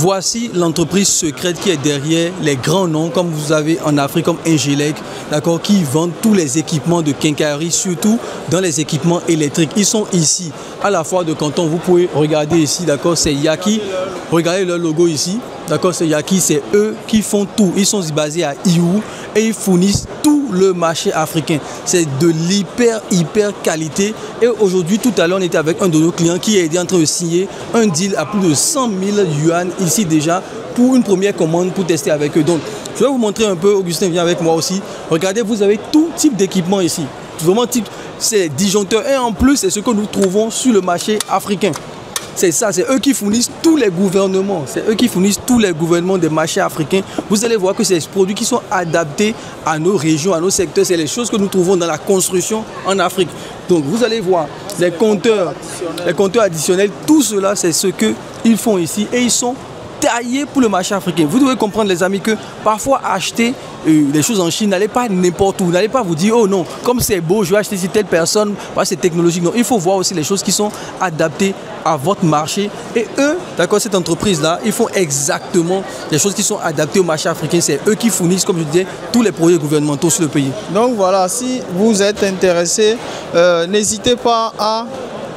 voici l'entreprise secrète qui est derrière les grands noms, comme vous avez en Afrique, comme Ingelec, d'accord, qui vendent tous les équipements de quincaillerie, surtout dans les équipements électriques. Ils sont ici, à la foire de Canton. Vous pouvez regarder ici, d'accord, c'est Yaki. Regardez leur logo ici, d'accord, c'est Yaki, c'est eux qui font tout. Ils sont basés à Iou et ils fournissent tout le marché africain. C'est de hyper qualité. Et aujourd'hui, tout à l'heure, on était avec un de nos clients qui est en train de signer un deal à plus de 100 000 yuan ici déjà pour une première commande pour tester avec eux. Donc, je vais vous montrer un peu. Augustin vient avec moi aussi. Regardez, vous avez tout type d'équipement ici. Vraiment type, c'est disjoncteur. Et en plus, c'est ce que nous trouvons sur le marché africain. C'est ça, c'est eux qui fournissent tous les gouvernements. C'est eux qui fournissent tous les gouvernements des marchés africains. Vous allez voir que c'est des produits qui sont adaptés à nos régions, à nos secteurs. C'est les choses que nous trouvons dans la construction en Afrique. Donc vous allez voir les compteurs additionnels, tout cela, c'est ce qu'ils font ici. Et ils sont taillés pour le marché africain. Vous devez comprendre, les amis, que parfois acheter des choses en Chine, n'allez pas n'importe où. N'allez pas vous dire, oh non, comme c'est beau, je vais acheter ici telle personne, parce que c'est technologique. Non, il faut voir aussi les choses qui sont adaptées à votre marché. Et eux, d'accord, cette entreprise-là, ils font exactement les choses qui sont adaptées au marché africain. C'est eux qui fournissent, comme je disais, tous les projets gouvernementaux sur le pays. Donc voilà, si vous êtes intéressé, n'hésitez pas à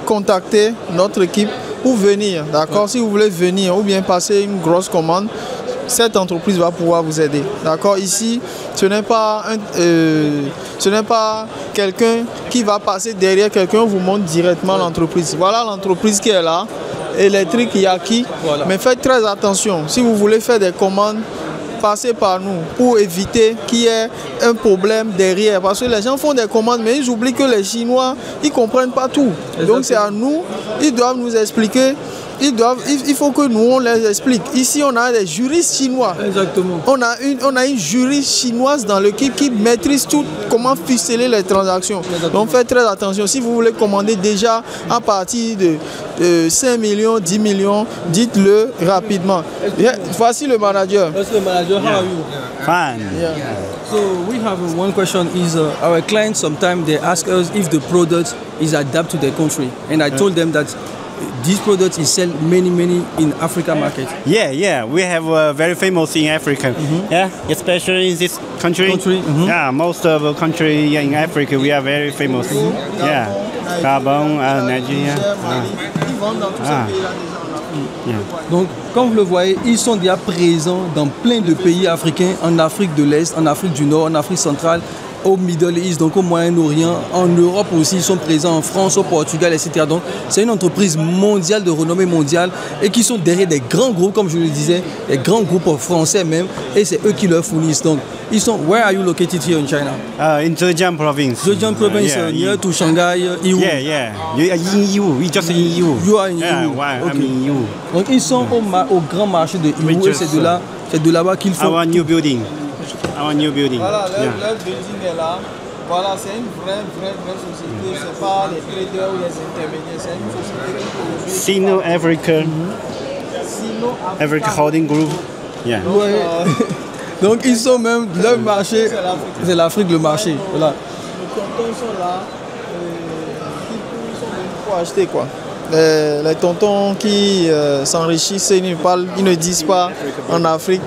contacter notre équipe pour venir, d'accord. Si vous voulez venir ou bien passer une grosse commande, cette entreprise va pouvoir vous aider, d'accord. Ici, ce n'est pas quelqu'un qui va passer derrière quelqu'un, vous montre directement l'entreprise. Voilà l'entreprise qui est là, Électrique Yaki. Voilà. Mais faites très attention, si vous voulez faire des commandes, passez par nous pour éviter qu'il y ait un problème derrière. Parce que les gens font des commandes, mais ils oublient que les Chinois, ils ne comprennent pas tout. Exactement. Donc c'est à nous, ils doivent nous expliquer. Il faut que nous, on les explique. Ici, on a des juristes chinois. Exactement. On a une juriste chinoise dans l'équipe qui maîtrise tout, comment ficeler les transactions. Exactement. Donc faites très attention. Si vous voulez commander déjà à partir de 5 millions, 10 millions, dites-le rapidement. Voici le manager. Voici le manager. How are you? Fine. Yeah. So we have one question is our clients sometimes they ask us if the product is adapted to their country, and I told them that these products is sell many in Africa market. Yeah. We have very famous in Africa. Yeah, especially in this country. Yeah, most of the country in Africa we are very famous. Yeah, Gabon, Nigeria. Yeah. Donc, comme vous le voyez, ils sont déjà présents dans plein de pays africains, en Afrique de l'Est, en Afrique du Nord, en Afrique centrale, au Middle East, donc au Moyen-Orient, en Europe aussi, ils sont présents en France, au Portugal, etc. Donc c'est une entreprise mondiale de renommée mondiale et qui sont derrière des grands groupes, comme je le disais, des grands groupes français même, et c'est eux qui leur fournissent. Donc ils sont. Where are you located here in China? In Zhejiang province. Zhejiang province, near to Shanghai, Yiwu. Yeah. In Yiwu, we just in Yiwu. You are in Yiwu. Okay. I'm in Yiwu. Donc ils sont au grand marché de Yiwu et c'est de là-bas qu'ils font. Our new building. Our new building. Voilà, leur building est là. Voilà, c'est une vraie société. Ce n'est pas les traders ou les intermédiaires. C'est une société qui Sino Africa Holding Group. Yeah. Ouais. Donc ils sont même, leur marché, c'est l'Afrique le marché. Voilà. Les tontons sont là. Ils sont venus pour acheter quoi. Les tontons qui s'enrichissent, ils ne disent pas en Afrique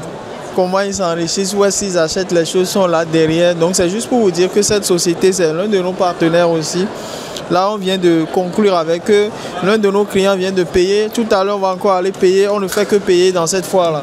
comment ils s'enrichissent, où est-ce qu'ils achètent les choses, sont là derrière. Donc c'est juste pour vous dire que cette société, c'est l'un de nos partenaires aussi. Là, on vient de conclure avec eux. L'un de nos clients vient de payer. Tout à l'heure, on va encore aller payer. On ne fait que payer dans cette foire-là.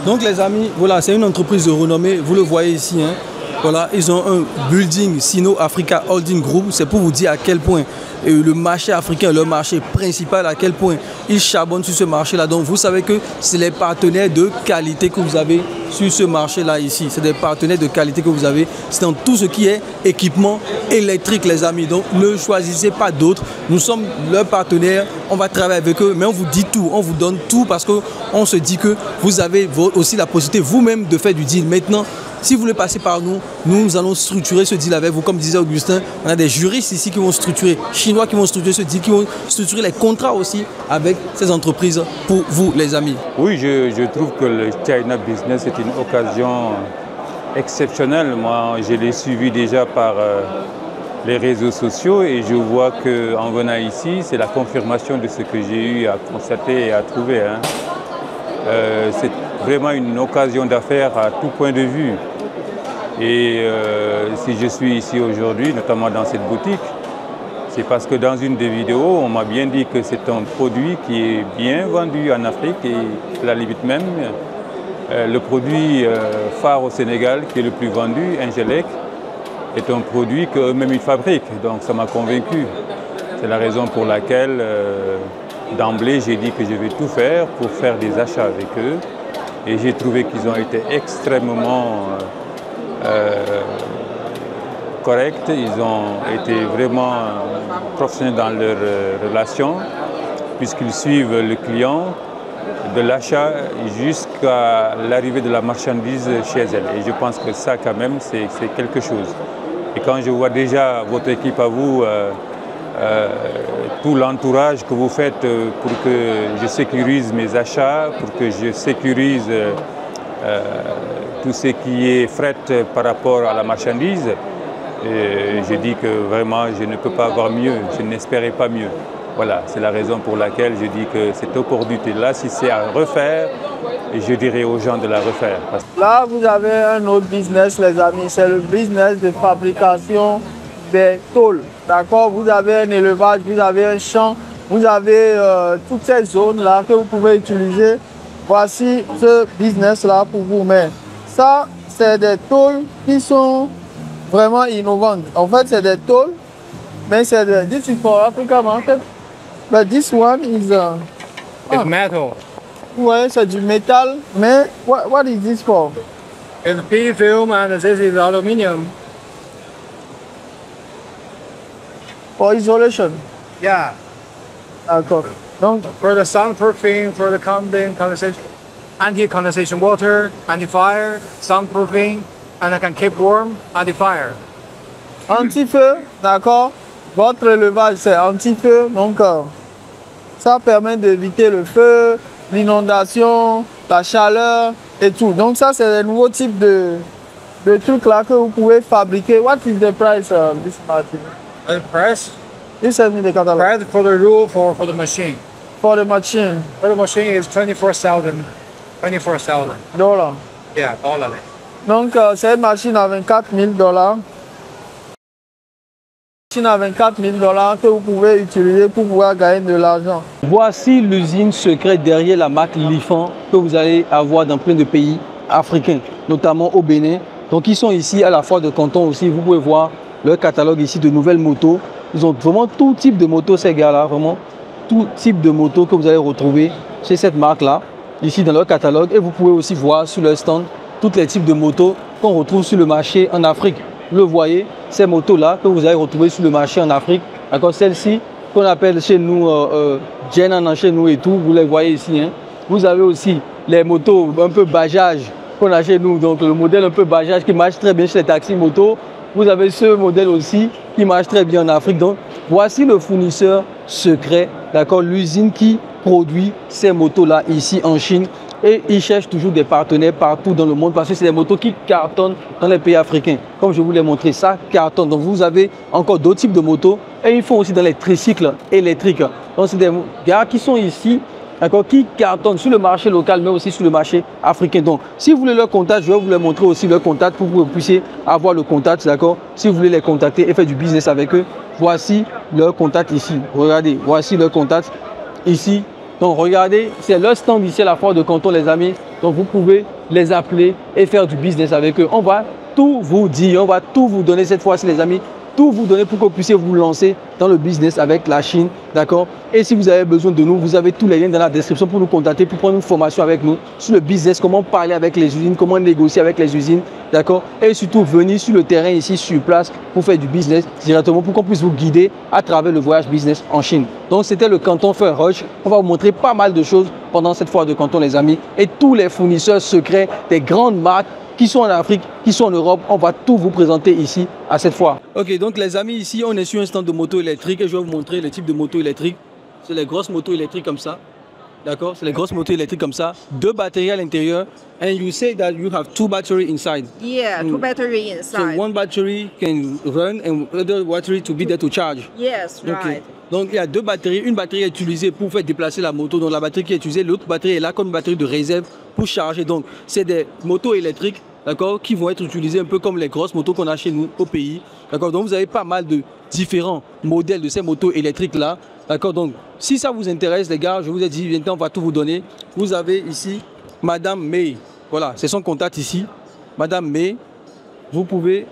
Donc les amis, voilà, c'est une entreprise de renommée. Vous le voyez ici. Hein. Voilà, ils ont un building Sino Africa Holding Group. C'est pour vous dire à quel point le marché africain, leur marché principal, à quel point ils charbonnent sur ce marché-là. Donc vous savez que c'est les partenaires de qualité que vous avez sur ce marché-là ici. C'est des partenaires de qualité que vous avez. C'est dans tout ce qui est équipement électrique, les amis. Donc ne choisissez pas d'autres. Nous sommes leurs partenaires. On va travailler avec eux, mais on vous dit tout. On vous donne tout parce qu'on se dit que vous avez aussi la possibilité vous-même de faire du deal. Maintenant, si vous voulez passer par nous, nous allons structurer ce deal avec vous. Comme disait Augustin, on a des juristes ici qui vont structurer, Chinois qui vont structurer ce deal, qui vont structurer les contrats aussi avec ces entreprises pour vous, les amis. Oui, je trouve que le China Business est une occasion exceptionnelle. Moi, je l'ai suivi déjà par les réseaux sociaux et je vois qu'en venant ici, c'est la confirmation de ce que j'ai eu à constater et à trouver. Hein. C'est vraiment une occasion d'affaires à tout point de vue. Et si je suis ici aujourd'hui, notamment dans cette boutique, c'est parce que dans une des vidéos, on m'a bien dit que c'est un produit qui est bien vendu en Afrique et à la limite même, le produit phare au Sénégal qui est le plus vendu, Ingelec, est un produit qu'eux-mêmes ils fabriquent. Donc ça m'a convaincu. C'est la raison pour laquelle, d'emblée, j'ai dit que je vais tout faire pour faire des achats avec eux. Et j'ai trouvé qu'ils ont été extrêmement corrects. Ils ont été vraiment professionnels dans leurs relations, puisqu'ils suivent le client de l'achat jusqu'à l'arrivée de la marchandise chez elle. Et je pense que ça, quand même, c'est quelque chose. Et quand je vois déjà votre équipe à vous, tout l'entourage que vous faites pour que je sécurise mes achats, pour que je sécurise tout ce qui est fret par rapport à la marchandise, je dis que vraiment je ne peux pas avoir mieux, je n'espérais pas mieux. Voilà, c'est la raison pour laquelle je dis que cette opportunité-là, si c'est à refaire, je dirais aux gens de la refaire. Là, vous avez un autre business, les amis, c'est le business de fabrication des tôles. D'accord? Vous avez un élevage, vous avez un champ, vous avez toutes ces zones-là que vous pouvez utiliser. Voici ce business-là pour vous. Mais ça, c'est des tôles qui sont vraiment innovantes. En fait, c'est des tôles, mais c'est des... This is for Africa market. But this one is... It's metal. Ouais, c'est du métal. Mais what is this for? It's PE film and this is aluminium. For isolation? Yeah. D'accord. Donc, for the soundproofing, for the condensation, anti-condensation water, anti-fire, soundproofing, and I can keep warm, anti-fire. Anti-feu, d'accord. Votre élevage, c'est anti-feu. Donc, ça permet d'éviter le feu, l'inondation, la chaleur et tout. Donc, ça, c'est des nouveaux types de trucs là que vous pouvez fabriquer. What is the price of this machine? The price? You send me the catalog. Price for the rule for the machine. For the machine? For the machine is $24,000. Dollars. Yeah, $. Donc, c'est une machine à $24,000. Machine à $24,000 que vous pouvez utiliser pour pouvoir gagner de l'argent. Voici l'usine secrète derrière la marque Lifan que vous allez avoir dans plein de pays africains, notamment au Bénin. Donc ils sont ici à la foire de Canton aussi. Vous pouvez voir leur catalogue ici de nouvelles motos. Ils ont vraiment tout type de motos, ces gars-là, vraiment tout type de motos que vous allez retrouver chez cette marque-là, ici dans leur catalogue. Et vous pouvez aussi voir sur leur stand tous les types de motos qu'on retrouve sur le marché en Afrique. Vous le voyez, ces motos-là que vous allez retrouver sur le marché en Afrique. D'accord, celle-ci qu'on appelle chez nous Jenan chez nous et tout, vous les voyez ici. Hein. Vous avez aussi les motos un peu Bajaj qu'on a chez nous, donc le modèle un peu Bajaj qui marche très bien chez les taxis motos. Vous avez ce modèle aussi qui marche très bien en Afrique. Donc voici le fournisseur secret, d'accord, l'usine qui produit ces motos-là ici en Chine. Et ils cherchent toujours des partenaires partout dans le monde parce que c'est des motos qui cartonnent dans les pays africains. Comme je vous l'ai montré, ça cartonne. Donc vous avez encore d'autres types de motos et ils font aussi dans les tricycles électriques. Donc c'est des gars qui sont ici, d'accord, qui cartonnent sur le marché local mais aussi sur le marché africain. Donc si vous voulez leur contact, je vais vous les montrer aussi leur contact pour que vous puissiez avoir le contact, d'accord. Si vous voulez les contacter et faire du business avec eux, voici leur contact ici. Regardez, voici leur contact ici. Donc regardez, c'est leur stand ici à la foire de Canton, les amis. Donc vous pouvez les appeler et faire du business avec eux. On va tout vous dire, on va tout vous donner cette fois-ci, les amis. Tout vous donner pour que vous puissiez vous lancer dans le business avec la Chine, d'accord. Et si vous avez besoin de nous, vous avez tous les liens dans la description pour nous contacter, pour prendre une formation avec nous sur le business, comment parler avec les usines, comment négocier avec les usines, d'accord. Et surtout venir sur le terrain ici, sur place, pour faire du business directement, pour qu'on puisse vous guider à travers le voyage business en Chine. Donc c'était le Canton Feu Rush. On va vous montrer pas mal de choses pendant cette foire de Canton, les amis. Et tous les fournisseurs secrets des grandes marques qui sont en Afrique, qui sont en Europe, on va tout vous présenter ici à cette foire. Ok, donc les amis, ici on est sur un stand de moto électrique et je vais vous montrer le type de moto électrique. C'est les grosses motos électriques comme ça. D'accord, c'est les grosses motos électriques comme ça. 2 batteries à l'intérieur. And you say that you have 2 batteries inside. Yeah, 2 batteries inside. So one battery can run and other battery to be there to charge. Yes, right. Donc il y a 2 batteries. Une batterie est utilisée pour faire déplacer la moto. Donc la batterie qui est utilisée, l'autre batterie est là comme une batterie de réserve pour charger. Donc c'est des motos électriques, d'accord, qui vont être utilisées un peu comme les grosses motos qu'on a chez nous au pays. D'accord, donc vous avez pas mal de différents modèles de ces motos électriques là. D'accord, donc si ça vous intéresse les gars, je vous ai dit, maintenant on va tout vous donner. Vous avez ici Madame May. Voilà, c'est son contact ici. Madame May, vous pouvez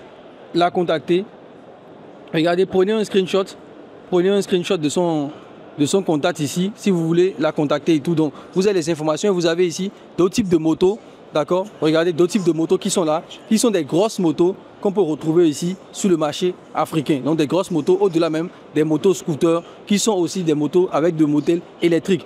la contacter. Regardez, prenez un screenshot. Prenez un screenshot de son contact ici, si vous voulez la contacter et tout. Donc, vous avez les informations et vous avez ici d'autres types de motos. D'accord? Regardez, d'autres types de motos qui sont là, qui sont des grosses motos qu'on peut retrouver ici sur le marché africain. Donc, des grosses motos, au-delà même des motos scooters, qui sont aussi des motos avec des moteurs électriques.